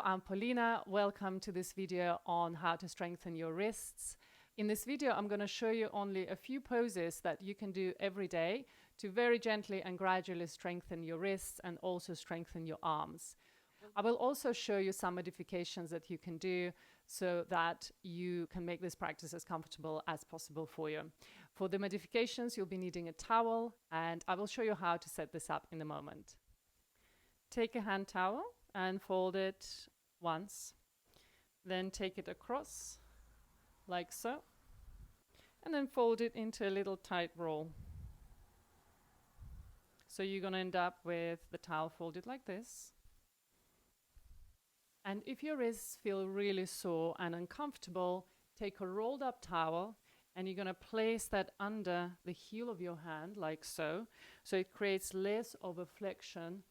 I'm Paulina. Welcome to this video on how to strengthen your wrists. In this video, I'm going to show you only a few poses that you can do every day to very gently and gradually strengthen your wrists and also strengthen your arms. I will also show you some modifications that you can do so that you can make this practice as comfortable as possible for you. For the modifications, you'll be needing a towel, and I will show you how to set this up in a moment. Take a hand towel and fold it once, then take it across like so, and then fold it into a little tight roll. So you're going to end up with the towel folded like this. And if your wrists feel really sore and uncomfortable, take a rolled up towel and you're going to place that under the heel of your hand like so. So it creates less of a flexion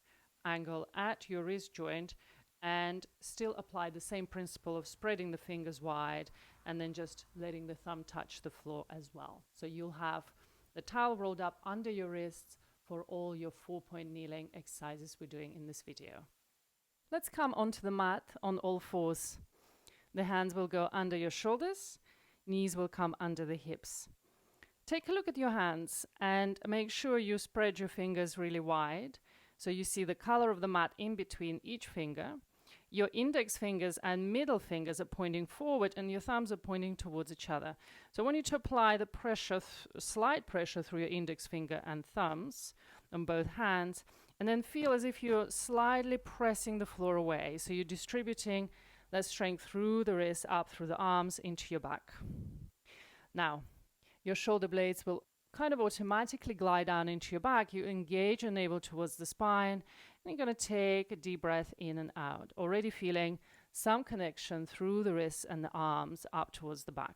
angle at your wrist joint, and still apply the same principle of spreading the fingers wide and then just letting the thumb touch the floor as well. So you'll have the towel rolled up under your wrists for all your 4-point kneeling exercises we're doing in this video. Let's come onto the mat on all fours. The hands will go under your shoulders, knees will come under the hips. Take a look at your hands and make sure you spread your fingers really wide. So you see the color of the mat in between each finger. Your index fingers and middle fingers are pointing forward and your thumbs are pointing towards each other. So I want you to apply the pressure, slight pressure through your index finger and thumbs on both hands, and then feel as if you're slightly pressing the floor away. So you're distributing that strength through the wrists, up through the arms, into your back. Now, your shoulder blades will kind of automatically glide down into your back. You engage your navel towards the spine, and you're going to take a deep breath in and out, already feeling some connection through the wrists and the arms up towards the back.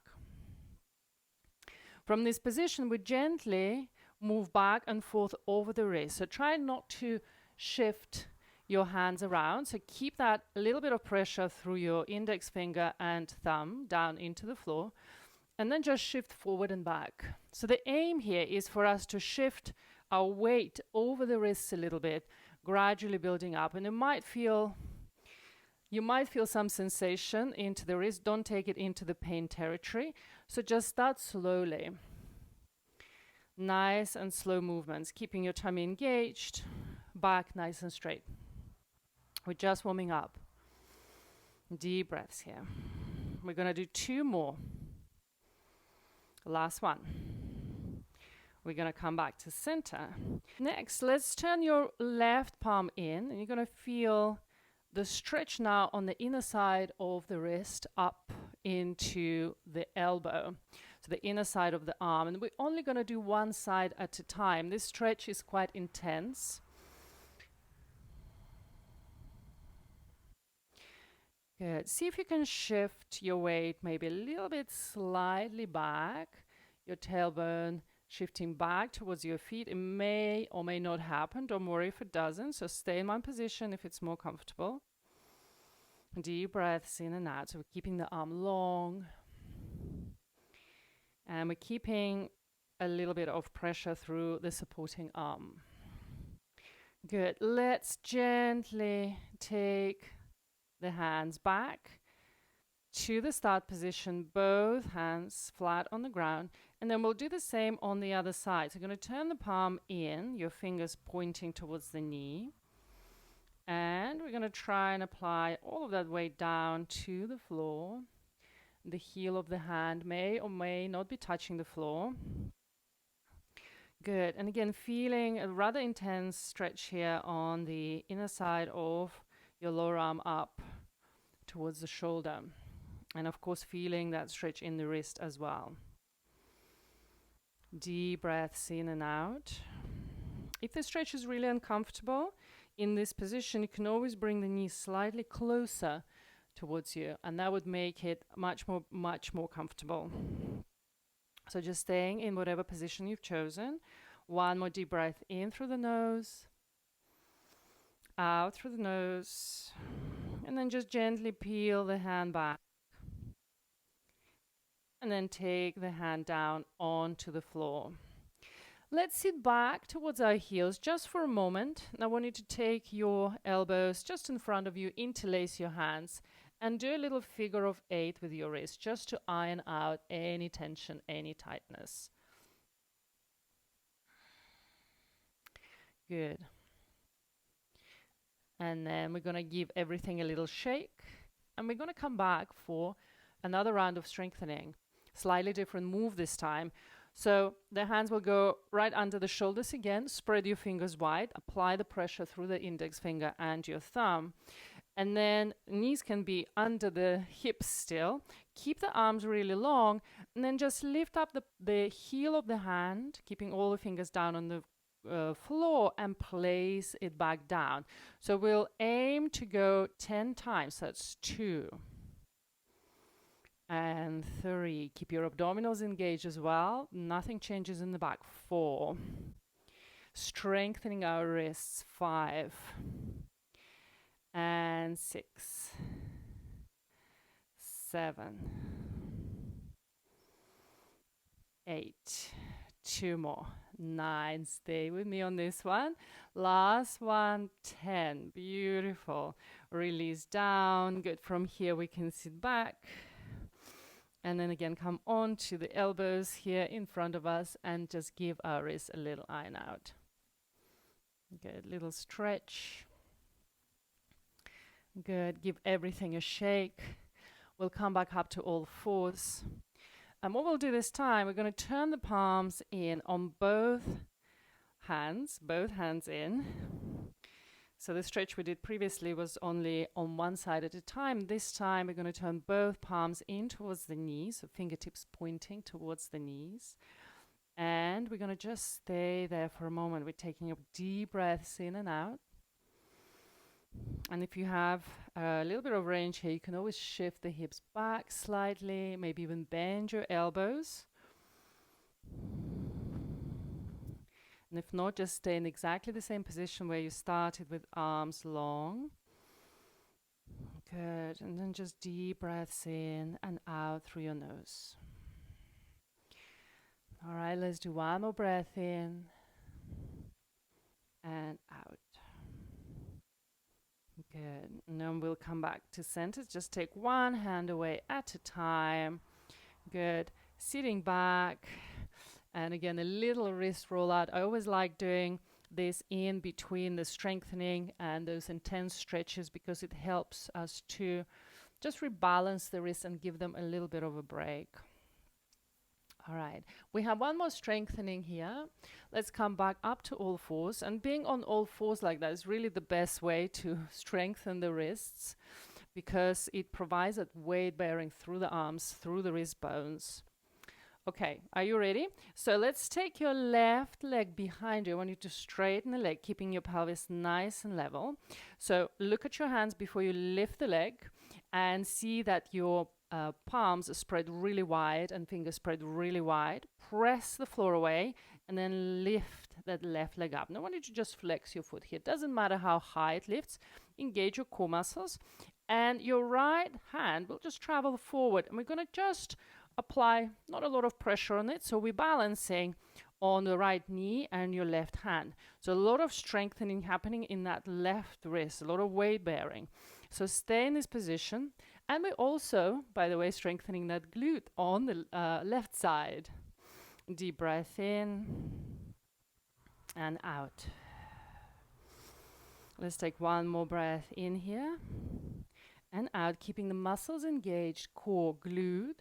From this position, we gently move back and forth over the wrist. So try not to shift your hands around. So keep that a little bit of pressure through your index finger and thumb down into the floor. And then just shift forward and back. So the aim here is for us to shift our weight over the wrists a little bit, gradually building up. And you might feel some sensation into the wrist. Don't take it into the pain territory. So just start slowly. Nice and slow movements, keeping your tummy engaged, back nice and straight. We're just warming up. Deep breaths here. We're going to do 2 more. Last one. We're going to come back to center. Next, let's turn your left palm in, and you're going to feel the stretch now on the inner side of the wrist up into the elbow. So the inner side of the arm. And we're only going to do one side at a time. This stretch is quite intense. Good. See if you can shift your weight maybe a little bit slightly back. Your tailbone shifting back towards your feet. It may or may not happen. Don't worry if it doesn't. So stay in one position if it's more comfortable. Deep breaths in and out. So we're keeping the arm long. And we're keeping a little bit of pressure through the supporting arm. Good. Let's gently take the hands back to the start position, both hands flat on the ground, and then we'll do the same on the other side. So you're going to turn the palm in, your fingers pointing towards the knee, and we're going to try and apply all of that weight down to the floor. The heel of the hand may or may not be touching the floor. Good. And again, feeling a rather intense stretch here on the inner side of your lower arm up towards the shoulder. And of course, feeling that stretch in the wrist as well. Deep breaths in and out. If the stretch is really uncomfortable in this position, you can always bring the knee slightly closer towards you, and that would make it much more comfortable. So just staying in whatever position you've chosen. One more deep breath in through the nose, out through the nose, and then just gently peel the hand back. And then take the hand down onto the floor. Let's sit back towards our heels just for a moment. And I want you to take your elbows just in front of you, interlace your hands, and do a little figure of 8 with your wrist just to iron out any tension, any tightness. Good. And then we're going to give everything a little shake. And we're going to come back for another round of strengthening. Slightly different move this time. So the hands will go right under the shoulders again. Spread your fingers wide. Apply the pressure through the index finger and your thumb. And then knees can be under the hips still. Keep the arms really long. And then just lift up the heel of the hand, keeping all the fingers down on the floor, and place it back down. So we'll aim to go 10 times. That's 2 and 3. Keep your abdominals engaged as well. Nothing changes in the back. 4. Strengthening our wrists. 5 and 6, 7, 8. 2 more. 9. Stay with me on this one. Last one. 10. Beautiful. Release down. Good. From here we can sit back. And then again, come on to the elbows here in front of us and just give our wrists a little iron out. Good. Little stretch. Good. Give everything a shake. We'll come back up to all fours. And what we'll do this time, we're going to turn the palms in on both hands in. So the stretch we did previously was only on one side at a time. This time we're going to turn both palms in towards the knees, so fingertips pointing towards the knees. And we're going to just stay there for a moment. We're taking up deep breaths in and out. And if you have a little bit of range here, you can always shift the hips back slightly, maybe even bend your elbows. And if not, just stay in exactly the same position where you started, with arms long. Good. And then just deep breaths in and out through your nose. All right, let's do one more breath in and out. Good. And then we'll come back to center. Just take one hand away at a time. Good. Sitting back. And again, a little wrist roll out. I always like doing this in between the strengthening and those intense stretches, because it helps us to just rebalance the wrists and give them a little bit of a break. All right, we have one more strengthening here. Let's come back up to all fours. And being on all fours like that is really the best way to strengthen the wrists, because it provides that weight bearing through the arms, through the wrist bones. Okay, are you ready? So let's take your left leg behind you. I want you to straighten the leg, keeping your pelvis nice and level. So look at your hands before you lift the leg, and see that your palms are spread really wide and fingers spread really wide. Press the floor away and then lift that left leg up. Now I want you to just flex your foot here. It doesn't matter how high it lifts. Engage your core muscles, and your right hand will just travel forward, and we're going to just apply not a lot of pressure on it. So we're balancing on the right knee and your left hand. So a lot of strengthening happening in that left wrist, a lot of weight bearing. So stay in this position. And we're also, by the way, strengthening that glute on the left side. Deep breath in and out. Let's take one more breath in here and out, keeping the muscles engaged, core, glute,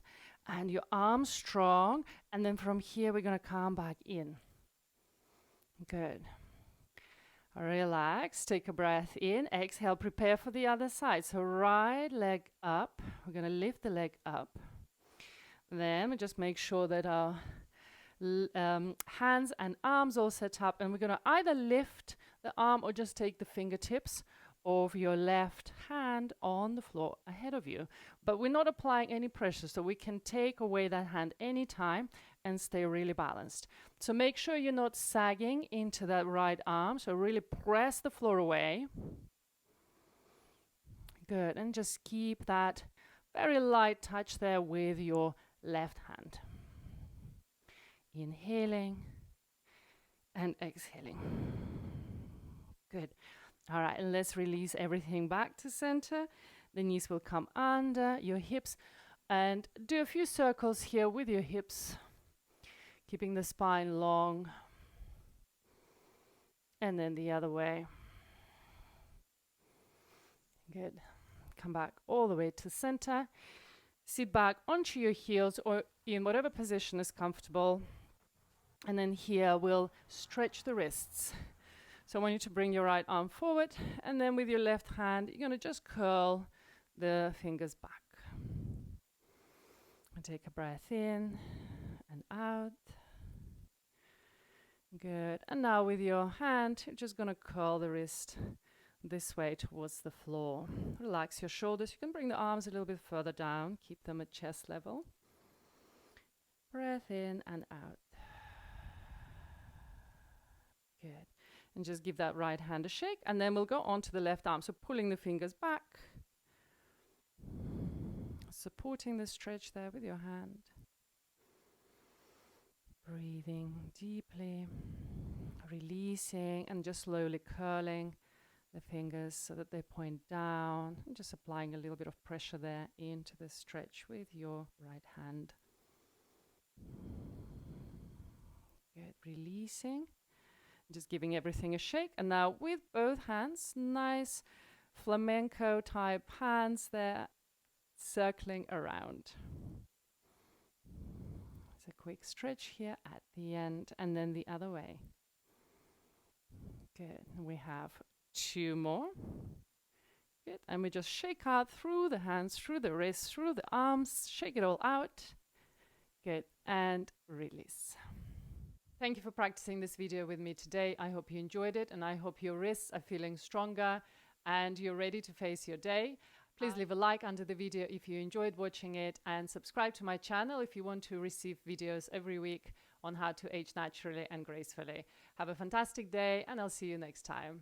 and your arms strong. And then from here, we're going to come back in. Good. Relax, take a breath in, exhale, prepare for the other side. So right leg up, we're going to lift the leg up. Then we just make sure that our hands and arms all set up, and we're going to either lift the arm or just take the fingertips of your left hand on the floor ahead of you. But we're not applying any pressure, so we can take away that hand anytime and stay really balanced. So make sure you're not sagging into that right arm. So really press the floor away. Good. And just keep that very light touch there with your left hand. Inhaling and exhaling. Good. All right, and let's release everything back to center. The knees will come under your hips, and do a few circles here with your hips, keeping the spine long. And then the other way. Good. Come back all the way to center. Sit back onto your heels or in whatever position is comfortable. And then here we'll stretch the wrists. So I want you to bring your right arm forward, and then with your left hand, you're going to just curl the fingers back. And take a breath in and out. Good. And now with your hand, you're just going to curl the wrist this way towards the floor. Relax your shoulders. You can bring the arms a little bit further down. Keep them at chest level. Breath in and out. Good. And just give that right hand a shake. And then we'll go on to the left arm. So pulling the fingers back. Supporting the stretch there with your hand. Breathing deeply, releasing, and just slowly curling the fingers so that they point down, and just applying a little bit of pressure there into the stretch with your right hand. Good, releasing, just giving everything a shake. And now with both hands, nice flamenco type hands there, circling around. A quick stretch here at the end, and then the other way. Good. We have 2 more. Good. And we just shake out through the hands, through the wrists, through the arms, shake it all out. Good. And release. Thank you for practicing this video with me today. I hope you enjoyed it, and I hope your wrists are feeling stronger and you're ready to face your day. Please leave a like under the video if you enjoyed watching it, and subscribe to my channel if you want to receive videos every week on how to age naturally and gracefully. Have a fantastic day, and I'll see you next time.